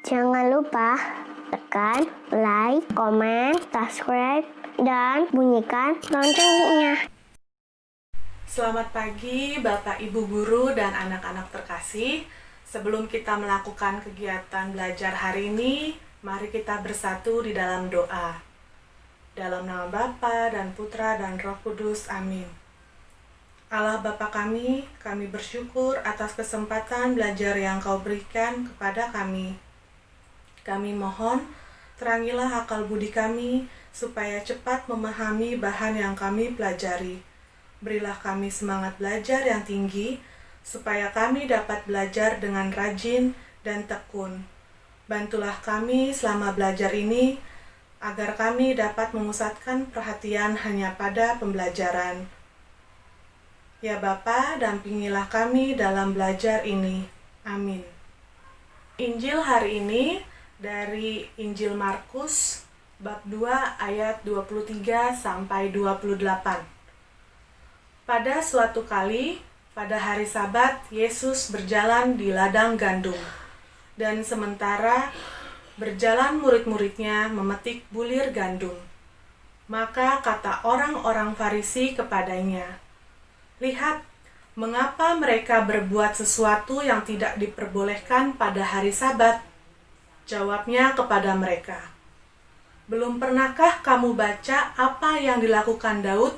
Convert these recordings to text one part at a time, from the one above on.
Jangan lupa tekan like, komen, subscribe, dan bunyikan loncengnya. Selamat pagi Bapak Ibu Guru dan anak-anak terkasih. Sebelum kita melakukan kegiatan belajar hari ini, mari kita bersatu di dalam doa. Dalam nama Bapa dan Putra dan Roh Kudus, amin. Allah Bapa kami bersyukur atas kesempatan belajar yang Kau berikan kepada kami. Kami mohon, terangilah akal budi kami, supaya cepat memahami bahan yang kami pelajari. Berilah kami semangat belajar yang tinggi, supaya kami dapat belajar dengan rajin dan tekun. Bantulah kami selama belajar ini, agar kami dapat memusatkan perhatian hanya pada pembelajaran. Ya Bapa, dampingilah kami dalam belajar ini. Amin. Injil hari ini dari Injil Markus bab 2 ayat 23 sampai 28. Pada suatu kali, pada hari Sabat, Yesus berjalan di ladang gandum. Dan sementara berjalan murid-muridnya memetik bulir gandum. Maka kata orang-orang Farisi kepadanya, "Lihat, mengapa mereka berbuat sesuatu yang tidak diperbolehkan pada hari Sabat?" Jawabnya kepada mereka, "Belum pernahkah kamu baca apa yang dilakukan Daud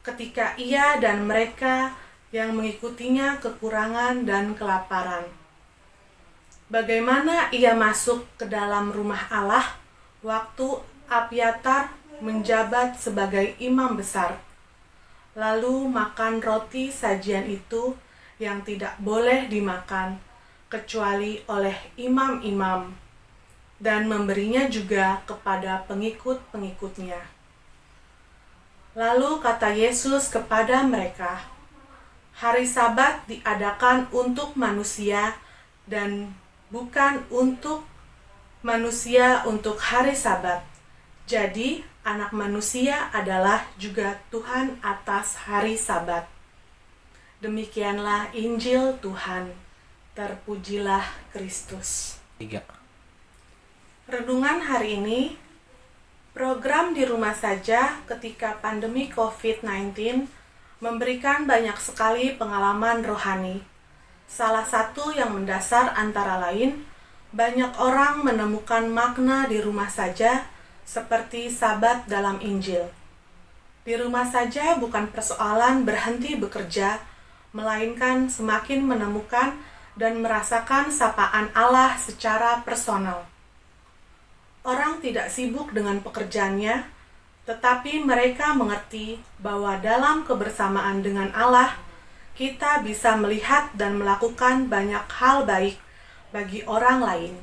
ketika ia dan mereka yang mengikutinya kekurangan dan kelaparan? Bagaimana ia masuk ke dalam rumah Allah waktu Abiatar menjabat sebagai imam besar, lalu makan roti sajian itu yang tidak boleh dimakan kecuali oleh imam-imam, dan memberinya juga kepada pengikut-pengikutnya." Lalu kata Yesus kepada mereka, "Hari Sabat diadakan untuk manusia dan bukan untuk manusia untuk hari Sabat. Jadi, Anak Manusia adalah juga Tuhan atas hari Sabat." Demikianlah Injil Tuhan. Terpujilah Kristus. 3. Renungan hari ini, program di rumah saja ketika pandemi COVID-19 memberikan banyak sekali pengalaman rohani. Salah satu yang mendasar antara lain, banyak orang menemukan makna di rumah saja seperti Sabat dalam Injil. Di rumah saja bukan persoalan berhenti bekerja, melainkan semakin menemukan dan merasakan sapaan Allah secara personal. Orang tidak sibuk dengan pekerjaannya, tetapi mereka mengerti bahwa dalam kebersamaan dengan Allah, kita bisa melihat dan melakukan banyak hal baik bagi orang lain.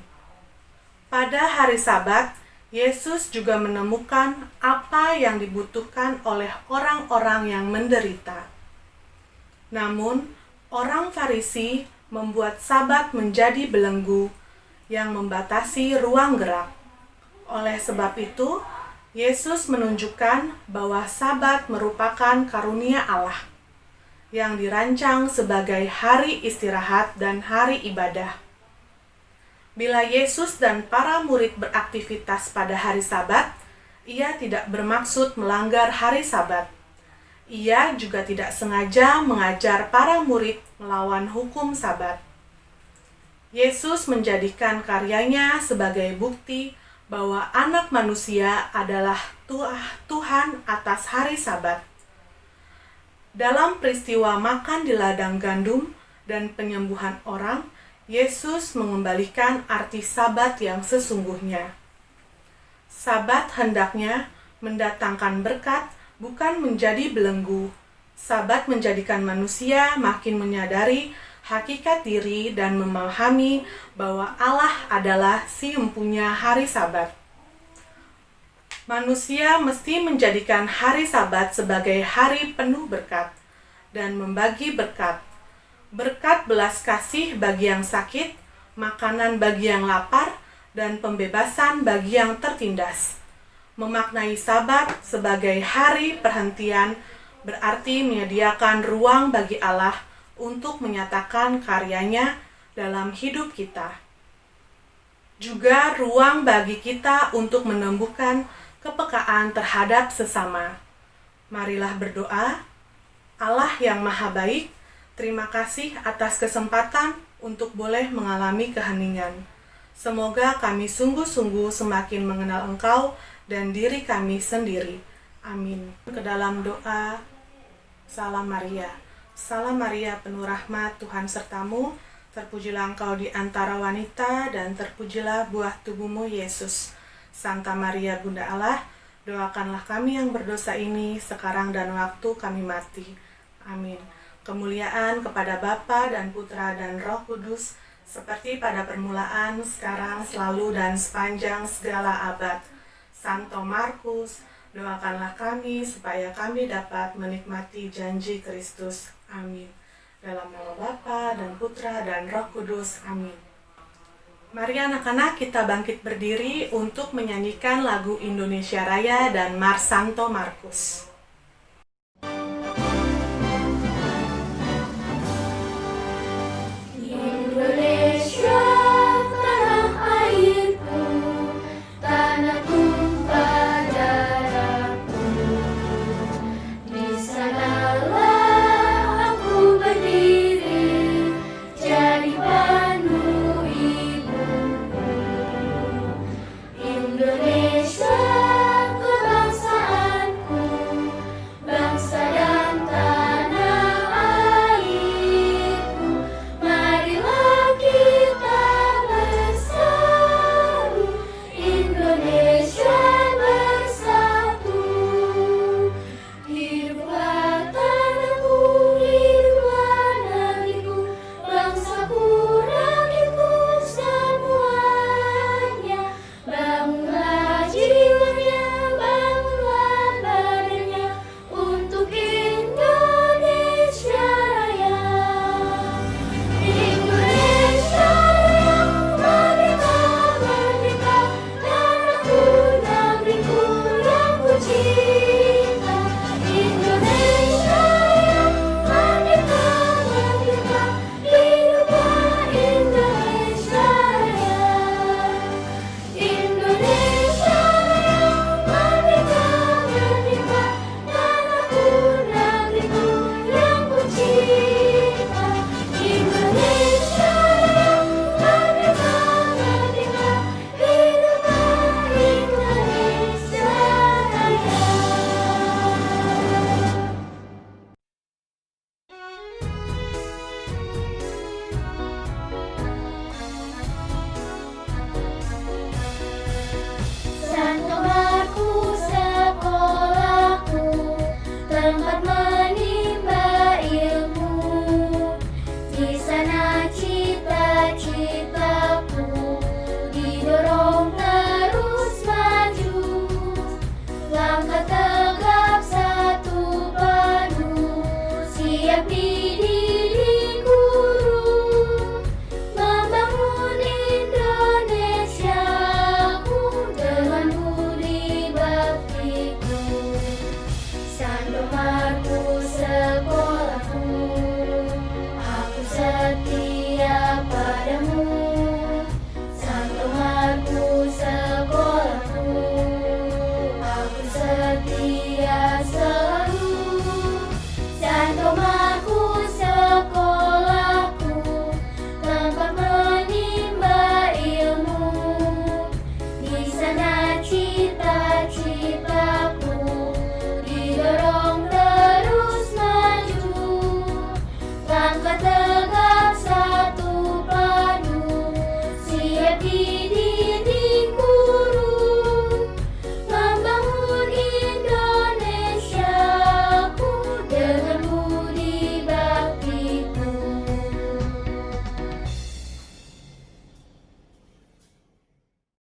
Pada hari Sabat, Yesus juga menemukan apa yang dibutuhkan oleh orang-orang yang menderita. Namun, orang Farisi membuat Sabat menjadi belenggu yang membatasi ruang gerak. Oleh sebab itu, Yesus menunjukkan bahwa Sabat merupakan karunia Allah yang dirancang sebagai hari istirahat dan hari ibadah. Bila Yesus dan para murid beraktivitas pada hari Sabat, ia tidak bermaksud melanggar hari Sabat. Ia juga tidak sengaja mengajar para murid melawan hukum Sabat. Yesus menjadikan karyanya sebagai bukti bahwa Anak Manusia adalah Tuhan atas hari Sabat. Dalam peristiwa makan di ladang gandum dan penyembuhan orang, Yesus mengembalikan arti Sabat yang sesungguhnya. Sabat hendaknya mendatangkan berkat, bukan menjadi belenggu. Sabat menjadikan manusia makin menyadari hakikat diri dan memahami bahwa Allah adalah si empunya hari Sabat. Manusia mesti menjadikan hari Sabat sebagai hari penuh berkat dan membagi berkat. Berkat belas kasih bagi yang sakit, makanan bagi yang lapar, dan pembebasan bagi yang tertindas. Memaknai Sabat sebagai hari perhentian berarti menyediakan ruang bagi Allah untuk menyatakan karyanya dalam hidup kita. juga ruang bagi kita untuk menumbuhkan kepekaan terhadap sesama. Marilah berdoa. Allah yang Maha Baik, terima kasih atas kesempatan untuk boleh mengalami keheningan. Semoga kami sungguh-sungguh semakin mengenal Engkau dan diri kami sendiri. Amin. Ke dalam doa, Salam Maria. Salam Maria, penuh rahmat, Tuhan sertamu. Terpujilah Engkau di antara wanita, dan terpujilah buah tubuhmu, Yesus. Santa Maria, Bunda Allah, doakanlah kami yang berdosa ini, sekarang dan waktu kami mati. Amin. Kemuliaan kepada Bapa dan Putra dan Roh Kudus, seperti pada permulaan, sekarang, selalu, dan sepanjang segala abad. Santo Markus, doakanlah kami supaya kami dapat menikmati janji Kristus. Amin. Dalam nama Bapa dan Putra dan Roh Kudus. Amin. Mari anak-anak kita bangkit berdiri untuk menyanyikan lagu Indonesia Raya dan Mars Santo Markus.